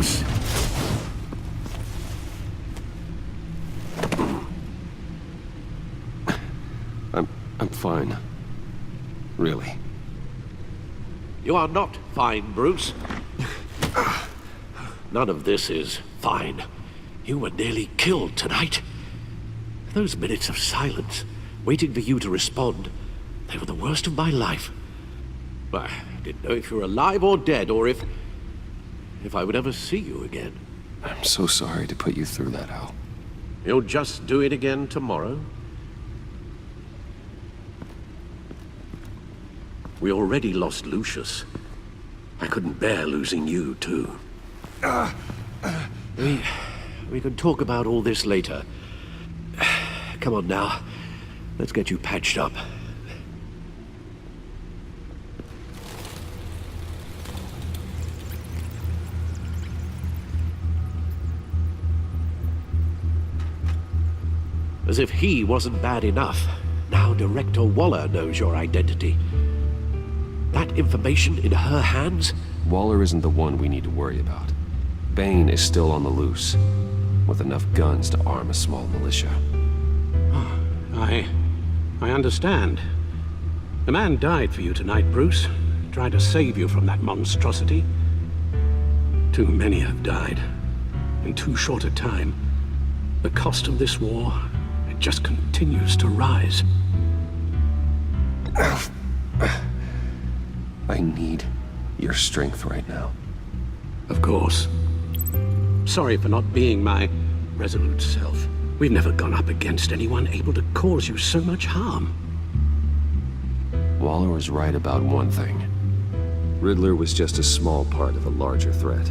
Bruce. I'm fine. Really. You are not fine, Bruce. None of this is fine. You were nearly killed tonight. Those minutes of silence, waiting for you to respond, they were the worst of my life. I didn't know if you were alive or dead, or if I would ever see you again. I'm so sorry to put you through that, Al. You'll just do it again tomorrow? We already lost Lucius. I couldn't bear losing you, too. We can talk about all this later. Come on now. Let's get you patched up. As if he wasn't bad enough, now Director Waller knows your identity. That information in her hands? Waller isn't the one we need to worry about. Bane is still on the loose, with enough guns to arm a small militia. I understand. The man died for you tonight, Bruce. Tried to save you from that monstrosity. Too many have died. In too short a time. The cost of this war, it just continues to rise. I need your strength right now. Of course. Sorry for not being my resolute self. We've never gone up against anyone able to cause you so much harm. Waller was right about one thing. Riddler was just a small part of a larger threat.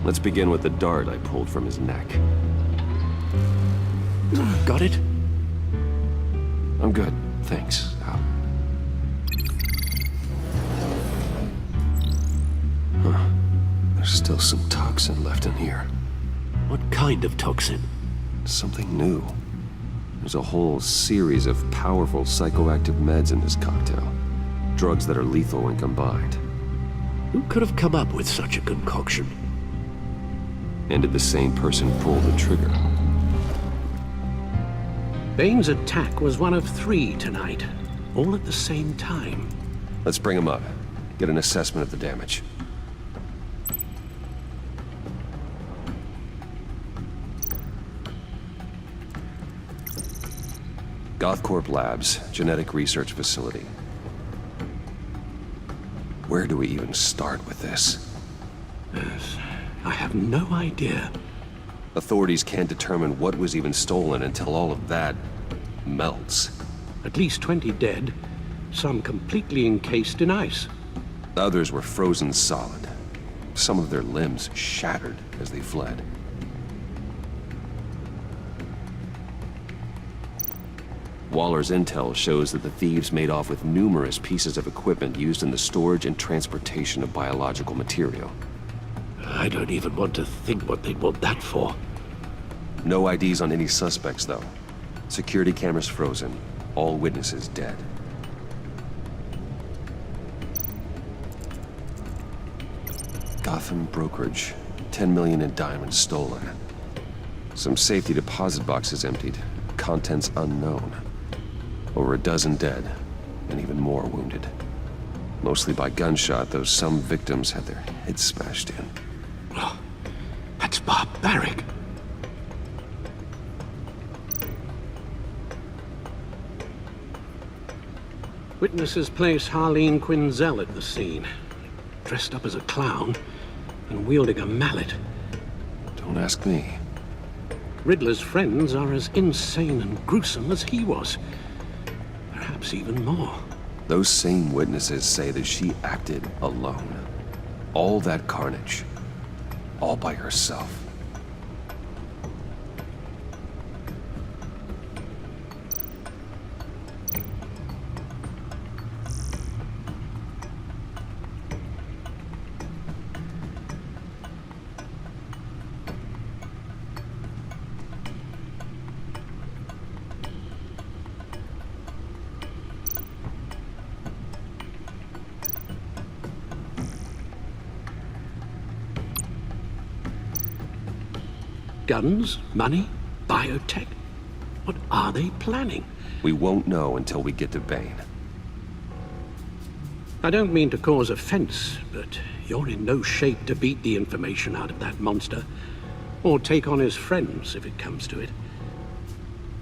Let's begin with the dart I pulled from his neck. Got it? I'm good, thanks, Al. Huh. There's still some toxin left in here. What kind of toxin? Something new. There's a whole series of powerful psychoactive meds in this cocktail. Drugs that are lethal when combined. Who could have come up with such a concoction? And did the same person pull the trigger? Bane's attack was one of 3 tonight, all at the same time. Let's bring him up. Get an assessment of the damage. Gothcorp Labs, genetic research facility. Where do we even start with this? Yes, I have no idea. Authorities can't determine what was even stolen until all of that melts. At least 20 dead, some completely encased in ice. Others were frozen solid. Some of their limbs shattered as they fled. Waller's intel shows that the thieves made off with numerous pieces of equipment used in the storage and transportation of biological material. I don't even want to think what they'd want that for. No IDs on any suspects, though. Security cameras frozen. All witnesses dead. Gotham brokerage. 10 million in diamonds stolen. Some safety deposit boxes emptied. Contents unknown. Over a dozen dead, and even more wounded. Mostly by gunshot, though some victims had their heads smashed in. Oh, that's barbaric. Witnesses place Harleen Quinzel at the scene, dressed up as a clown and wielding a mallet. Don't ask me. Riddler's friends are as insane and gruesome as he was. Perhaps even more. Those same witnesses say that she acted alone. All that carnage. All by herself. Guns? Money? Biotech? What are they planning? We won't know until we get to Bane. I don't mean to cause offense, but you're in no shape to beat the information out of that monster, or take on his friends if it comes to it.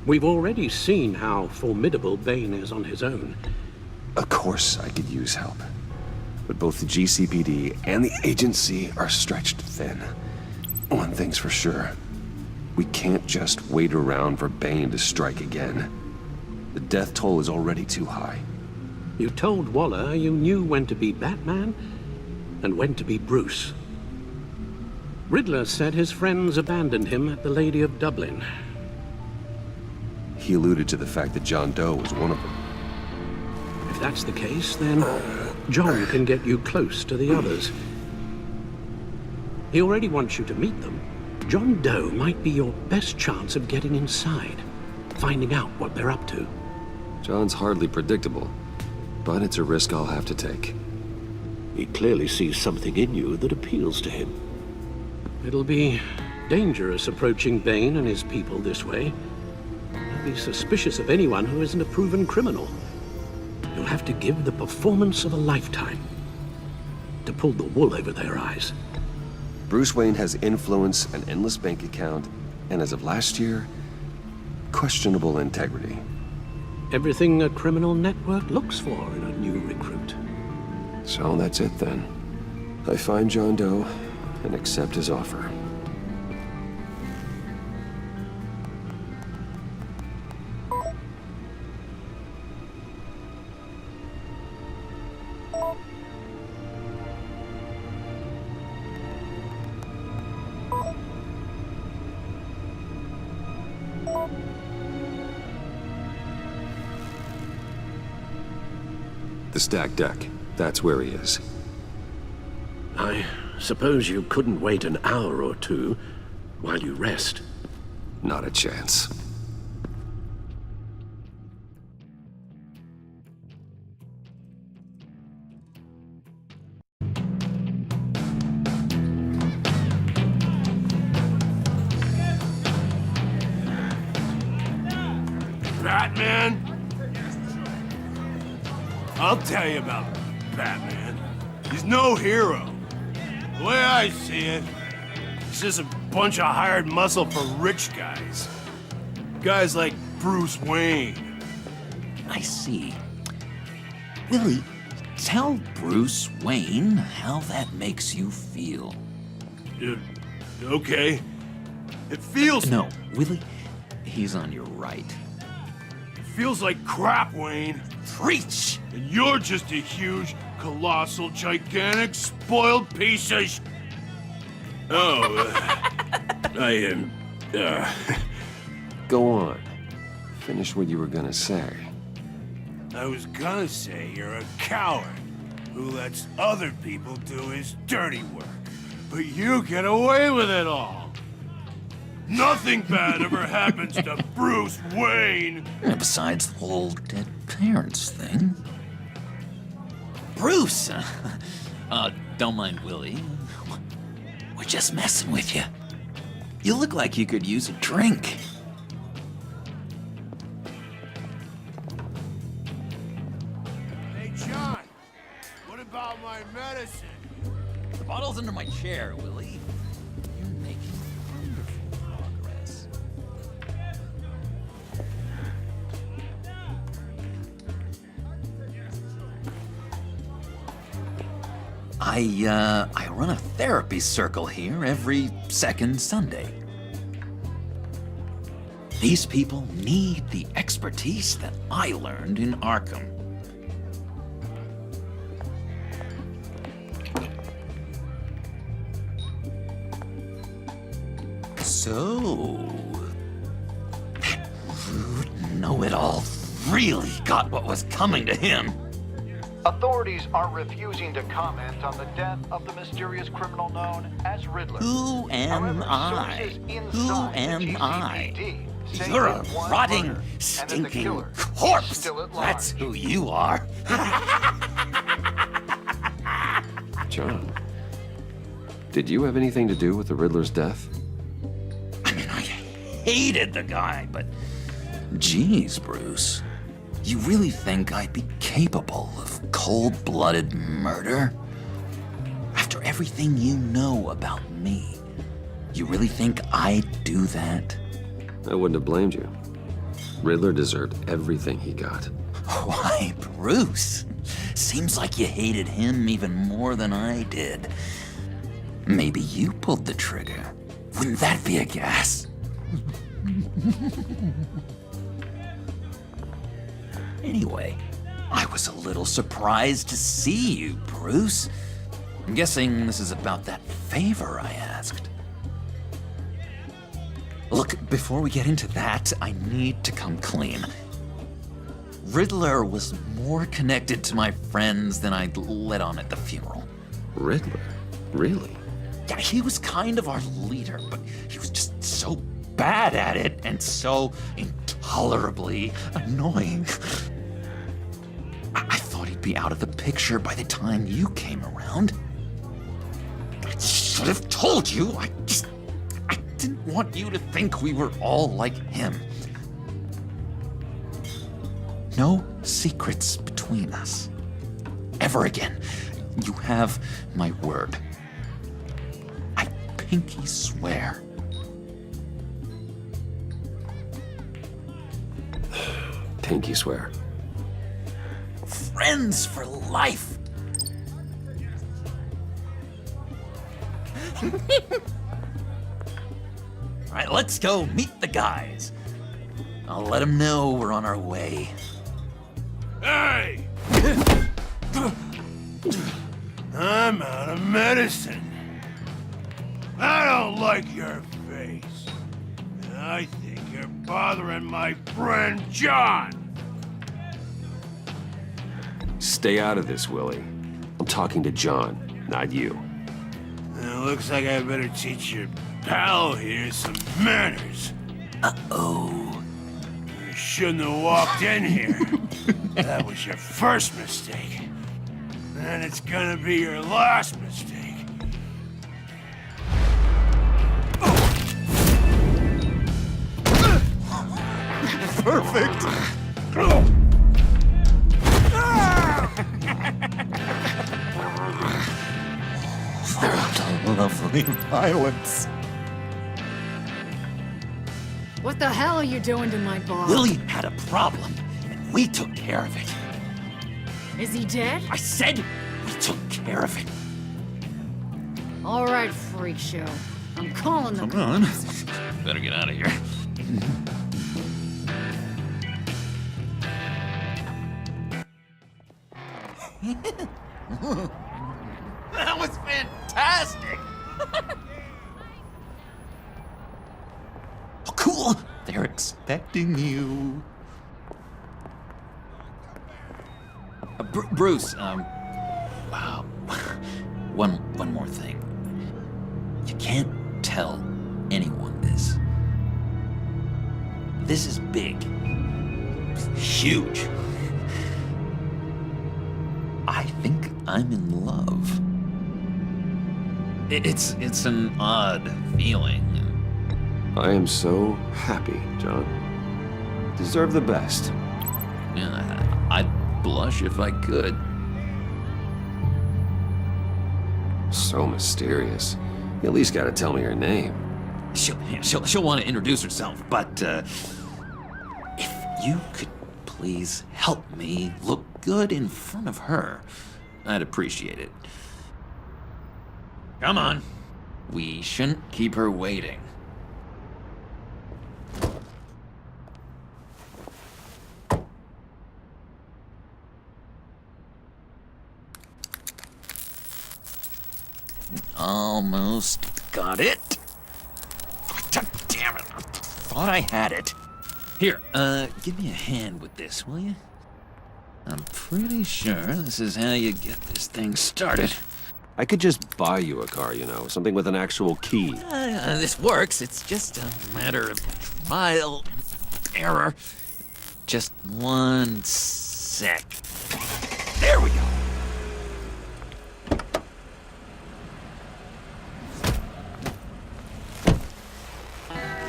We've already seen how formidable Bane is on his own. Of course I could use help. But both the GCPD and the agency are stretched thin. One thing's for sure. We can't just wait around for Bane to strike again. The death toll is already too high. You told Waller you knew when to be Batman and when to be Bruce. Riddler said his friends abandoned him at the Lady of Dublin. He alluded to the fact that John Doe was one of them. If that's the case, then John can get you close to the others. He already wants you to meet them. John Doe might be your best chance of getting inside, finding out what they're up to. John's hardly predictable, but it's a risk I'll have to take. He clearly sees something in you that appeals to him. It'll be dangerous approaching Bane and his people this way. I'd be suspicious of anyone who isn't a proven criminal. You'll have to give the performance of a lifetime to pull the wool over their eyes. Bruce Wayne has influence, an endless bank account, and as of last year, questionable integrity. Everything a criminal network looks for in a new recruit. So that's it then. I find John Doe and accept his offer. The stacked deck. That's where he is. I suppose you couldn't wait an hour or two while you rest. Not a chance. Batman? I'll tell you about Batman. He's no hero. The way I see it, he's just a bunch of hired muscle for rich guys. Guys like Bruce Wayne. I see. Willie, tell Bruce Wayne how that makes you feel. Okay. It feels... No, Willie, he's on your right. It feels like crap, Wayne. Preach! And you're just a huge, colossal, gigantic, spoiled piece of I am... Go on. Finish what you were gonna say. I was gonna say you're a coward who lets other people do his dirty work. But you get away with it all. Nothing bad ever happens to Bruce Wayne. And besides the whole dead parents thing. Bruce! Don't mind Willie. We're just messing with you. You look like you could use a drink. Hey, John, what about my medicine? The bottle's under my chair, Willie. You're making wonderful progress. I run a therapy circle here every second Sunday. These people need the expertise that I learned in Arkham. So, that rude know-it-all really got what was coming to him. Authorities are refusing to comment on the death of the mysterious criminal known as Riddler. Who am However, I? sources Who inside the am I? GCPD say You're a that one rotting, murder, and that the stinking killer is corpse. still at large. That's who you are. John, did you have anything to do with the Riddler's death? hated the guy, but geez, Bruce, you really think I'd be capable of cold-blooded murder? After everything you know about me, you really think I'd do that? I wouldn't have blamed you. Riddler deserved everything he got. Why, Bruce? Seems like you hated him even more than I did. Maybe you pulled the trigger. Wouldn't that be a gas? Anyway, I was a little surprised to see you, Bruce. I'm guessing this is about that favor I asked. Look, before we get into that, I need to come clean. Riddler was more connected to my friends than I'd let on at the funeral. Riddler? Really? Yeah, he was kind of our leader, but he was just so bad at it and so intolerably annoying. I thought he'd be out of the picture by the time you came around. I should have told you. I didn't want you to think we were all like him. No secrets between us. Ever again. You have my word. I pinky swear. Pinky swear. Friends for life. All right, let's go meet the guys. I'll let them know we're on our way. Hey! I'm out of medicine. I don't like your face. I think you're bothering my friend John. Stay out of this, Willie. I'm talking to John, not you. It looks like I better teach your pal here some manners. Uh-oh. You shouldn't have walked in here. That was your first mistake. And it's gonna be your last mistake. Perfect. Lovely violence. What the hell are you doing to my boss? Willie had a problem, and we took care of it. Is he dead? I said we took care of it. All right, freak show. I'm calling the Come on. Better get out of here. That was fantastic! Oh, cool! They're expecting you. Bruce, wow. One more thing. You can't tell anyone this. This is big. Huge. I think I'm in love. It's an odd feeling. I am so happy, John. Deserve the best. Yeah, I'd blush if I could. So mysterious. You at least gotta tell me your name. She'll want to introduce herself, but if you could please help me look good in front of her, I'd appreciate it. Come on. We shouldn't keep her waiting. Almost got it. God damn it. I thought I had it. Here, give me a hand with this, will you? I'm pretty sure this is how you get this thing started. I could just buy you a car, you know, something with an actual key. This works. It's just a matter of trial and error. Just one sec. There we go.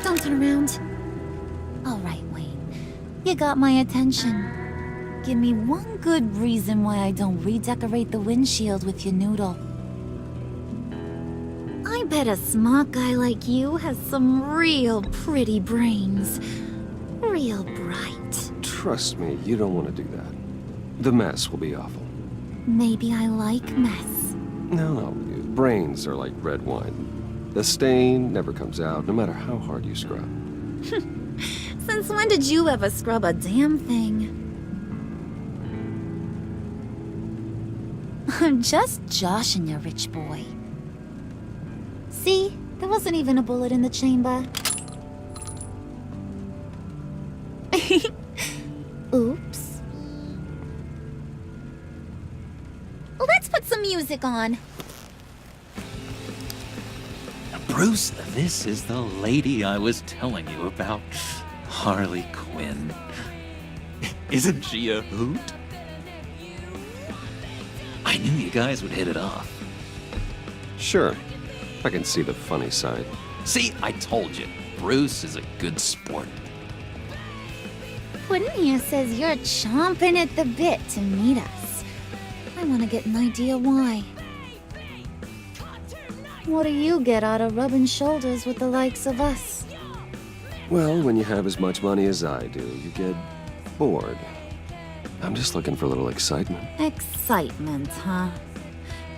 Don't turn around. You got my attention. Give me one good reason why I don't redecorate the windshield with your noodle. I bet a smart guy like you has some real pretty brains. Real bright. Trust me, you don't want to do that. The mess will be awful. Maybe I like mess. No, brains are like red wine. The stain never comes out, no matter how hard you scrub. Since when did you ever scrub a damn thing? I'm just joshing you, rich boy. See? There wasn't even a bullet in the chamber. Oops. Let's put some music on. Bruce, this is the lady I was telling you about. Harley Quinn. Isn't she a hoot? I knew you guys would hit it off. Sure, I can see the funny side. See, I told you. Bruce is a good sport. Puddin' here says you're chomping at the bit to meet us. I want to get an idea why. What do you get out of rubbing shoulders with the likes of us? Well, when you have as much money as I do, you get bored. I'm just looking for a little excitement. Excitement, huh?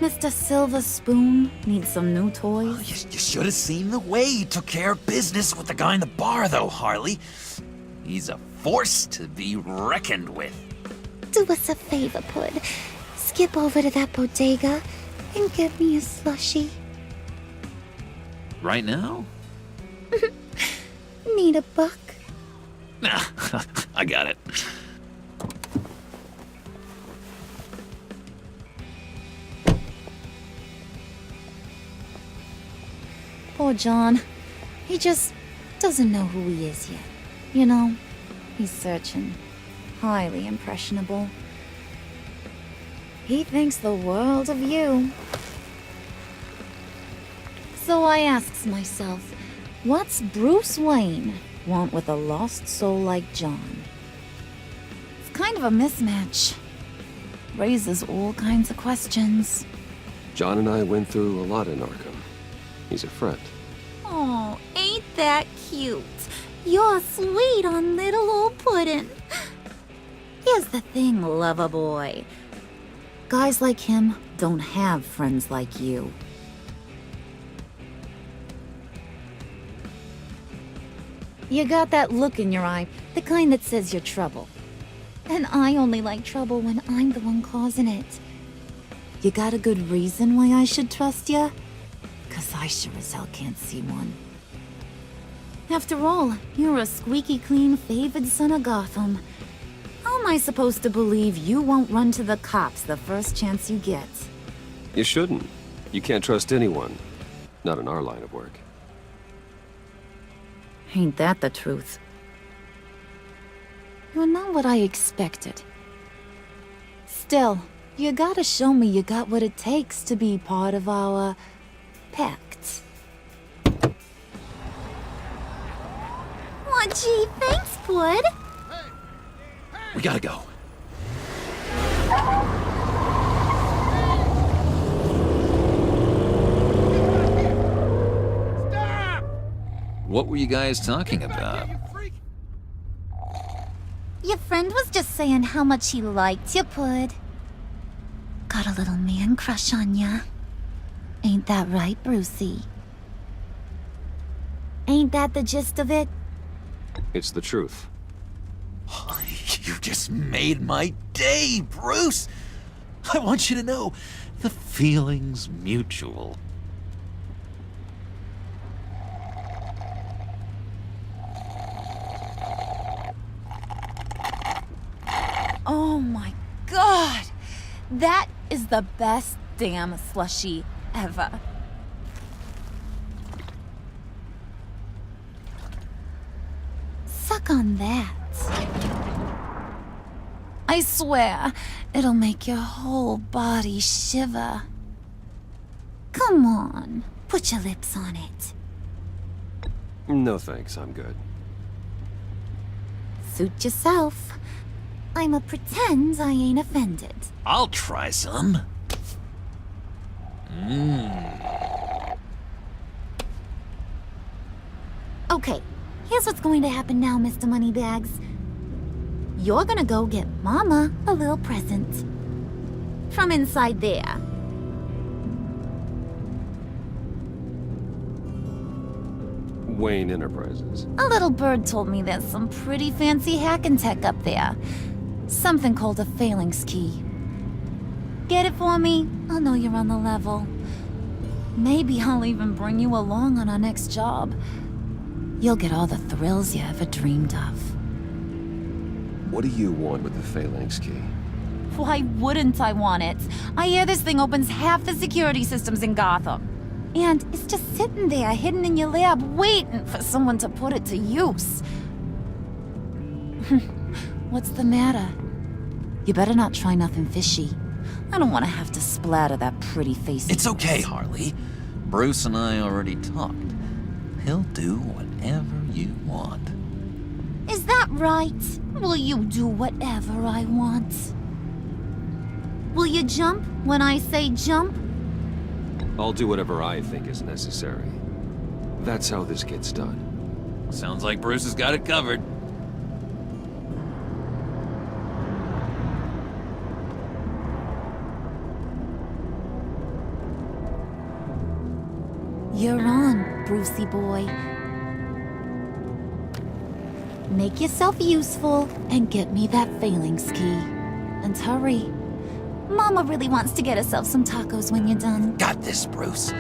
Mr. Silver Spoon needs some new Oh, toys? you should have seen the way he took care of business with the guy in the bar, though, Harley. He's a force to be reckoned with. Do us a favor, Pud. Skip over to that bodega and get me a slushie. Right now? Need a buck? Nah, I got it. Poor John. He just doesn't know who he is yet. You know, he's searching. Highly impressionable. He thinks the world of you. So I asks myself, what's Bruce Wayne want with a lost soul like John? It's kind of a mismatch. Raises all kinds of questions. John and I went through a lot in Arkham. He's a friend. Oh, ain't that cute? You're sweet on little old Puddin'. Here's the thing, lover boy. Guys like him don't have friends like you. You got that look in your eye, the kind that says you're trouble. And I only like trouble when I'm the one causing it. You got a good reason why I should trust you? 'Cause I sure as hell can't see one. After all, you're a squeaky clean favored son of Gotham. How am I supposed to believe you won't run to the cops the first chance you get? You shouldn't. You can't trust anyone. Not in our line of work. Ain't that the truth? You're not what I expected. Still, you gotta show me you got what it takes to be part of our pact. Aw, gee, thanks, Pud. We gotta go. What were you guys talking about? Your friend was just saying how much he liked you, Pud. Got a little man crush on ya. Ain't that right, Brucey? Ain't that the gist of it? It's the truth. You just made my day, Bruce! I want you to know, the feeling's mutual. Oh my god! That is the best damn slushie ever. Suck on that. I swear, it'll make your whole body shiver. Come on, put your lips on it. No thanks, I'm good. Suit yourself. I'ma pretend I ain't offended. I'll try some. Okay, here's what's going to happen now, Mr. Moneybags. You're gonna go get Mama a little present. From inside there. Wayne Enterprises. A little bird told me there's some pretty fancy hacking tech up there. Something called a phalanx key. Get it for me? I'll know you're on the level. Maybe I'll even bring you along on our next job. You'll get all the thrills you ever dreamed of. What do you want with the phalanx key? Why wouldn't I want it? I hear this thing opens half the security systems in Gotham. And it's just sitting there, hidden in your lab, waiting for someone to put it to use. What's the matter? You better not try nothing fishy. I don't want to have to splatter that pretty face. It's okay, Harley. Bruce and I already talked. He'll do whatever you want. Is that right? Will you do whatever I want? Will you jump when I say jump? I'll do whatever I think is necessary. That's how this gets done. Sounds like Bruce has got it covered. You're on, Brucey boy. Make yourself useful and get me that phalanx key. And hurry. Mama really wants to get herself some tacos when you're done. Got this, Bruce.